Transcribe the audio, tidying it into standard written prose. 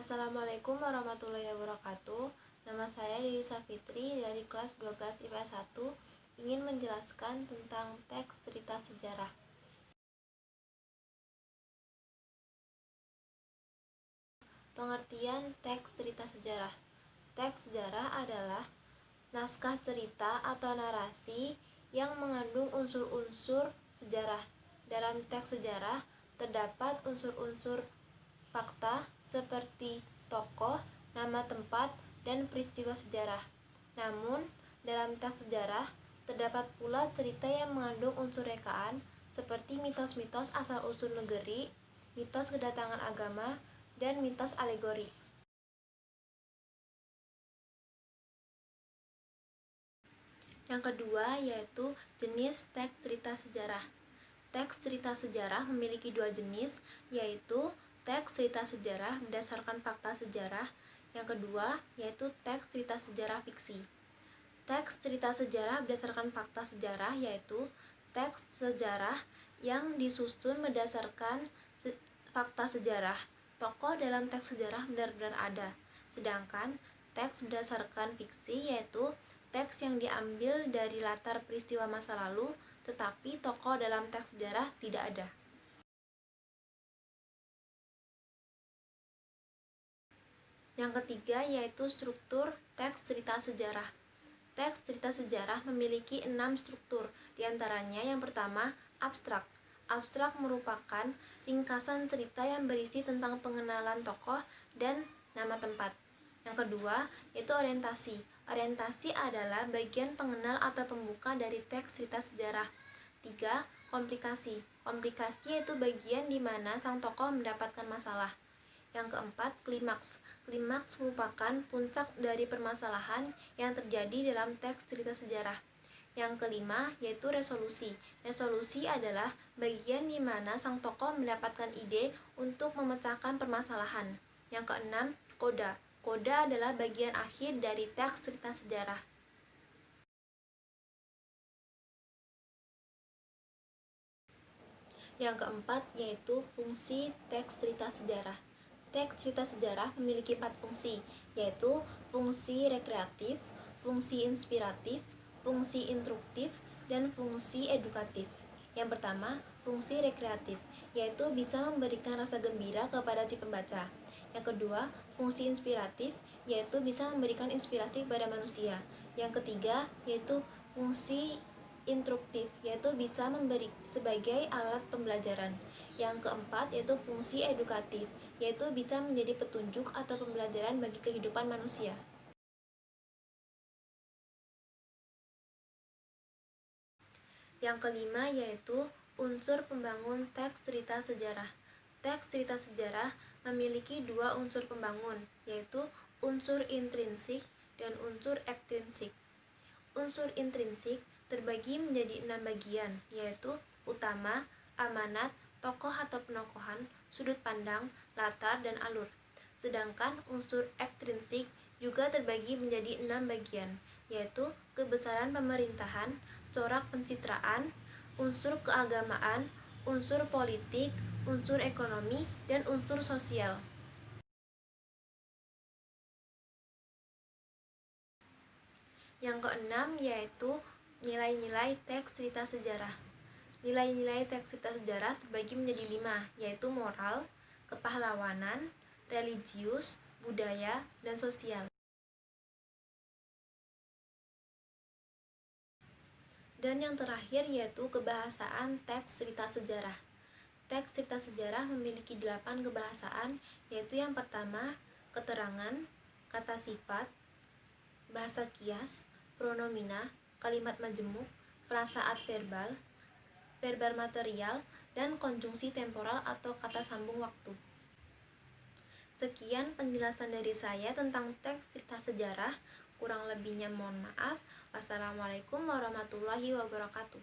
Assalamualaikum warahmatullahi wabarakatuh. Nama saya Dewi Safitri dari kelas 12 IPS 1 ingin menjelaskan tentang teks cerita sejarah. Pengertian teks cerita sejarah. Teks sejarah adalah naskah cerita atau narasi yang mengandung unsur-unsur sejarah. Dalam teks sejarah terdapat unsur-unsur fakta seperti tokoh, nama tempat, dan peristiwa sejarah. Namun, dalam teks sejarah terdapat pula cerita yang mengandung unsur rekaan seperti mitos-mitos asal-usul negeri, mitos kedatangan agama, dan mitos alegori. Yang kedua yaitu jenis teks cerita sejarah. Teks cerita sejarah memiliki dua jenis, yaitu teks cerita sejarah berdasarkan fakta sejarah. Yang kedua yaitu teks cerita sejarah fiksi. Teks cerita sejarah berdasarkan fakta sejarah yaitu teks sejarah yang disusun berdasarkan fakta sejarah. Tokoh dalam teks sejarah benar-benar ada. Sedangkan teks berdasarkan fiksi yaitu teks yang diambil dari latar peristiwa masa lalu, tetapi tokoh dalam teks sejarah tidak ada. Yang ketiga yaitu struktur teks cerita sejarah. Teks cerita sejarah memiliki 6 struktur, diantaranya yang pertama, abstrak. Abstrak merupakan ringkasan cerita yang berisi tentang pengenalan tokoh dan nama tempat. Yang kedua, yaitu orientasi. Orientasi adalah bagian pengenal atau pembuka dari teks cerita sejarah. 3. Komplikasi. Komplikasi yaitu bagian di mana sang tokoh mendapatkan masalah. Yang keempat, klimaks. Klimaks merupakan puncak dari permasalahan yang terjadi dalam teks cerita sejarah. Yang kelima, yaitu resolusi. Resolusi adalah bagian di mana sang tokoh mendapatkan ide untuk memecahkan permasalahan. Yang keenam, koda. Koda adalah bagian akhir dari teks cerita sejarah. Yang keempat, yaitu fungsi teks cerita sejarah. Teks cerita sejarah memiliki 4 fungsi, yaitu fungsi rekreatif, fungsi inspiratif, fungsi instruktif, dan fungsi edukatif. Yang pertama, fungsi rekreatif, yaitu bisa memberikan rasa gembira kepada si pembaca. Yang kedua, fungsi inspiratif, yaitu bisa memberikan inspirasi kepada manusia. Yang ketiga, yaitu fungsi instruktif, yaitu bisa memberi sebagai alat pembelajaran. Yang keempat yaitu fungsi edukatif, yaitu bisa menjadi petunjuk atau pembelajaran bagi kehidupan manusia. Yang kelima yaitu unsur pembangun teks cerita sejarah. Teks cerita sejarah memiliki dua unsur pembangun, yaitu unsur intrinsik dan unsur ekstrinsik. Unsur intrinsik terbagi menjadi 6 bagian, yaitu utama, amanat, tokoh atau penokohan, sudut pandang, latar, dan alur. Sedangkan unsur ekstrinsik juga terbagi menjadi 6 bagian, yaitu kebesaran pemerintahan, corak pencitraan, unsur keagamaan, unsur politik, unsur ekonomi, dan unsur sosial. Yang keenam yaitu nilai-nilai teks cerita sejarah. Nilai-nilai teks cerita sejarah terbagi menjadi 5, yaitu moral, kepahlawanan, religius, budaya, dan sosial. Dan yang terakhir yaitu kebahasaan teks cerita sejarah. Teks cerita sejarah memiliki 8 kebahasaan, yaitu yang pertama, keterangan, kata sifat, bahasa kias, pronomina, kalimat majemuk, frasaat verbal, verbal material, dan konjungsi temporal atau kata sambung waktu. Sekian penjelasan dari saya tentang teks cerita sejarah. Kurang lebihnya mohon maaf. Wassalamualaikum warahmatullahi wabarakatuh.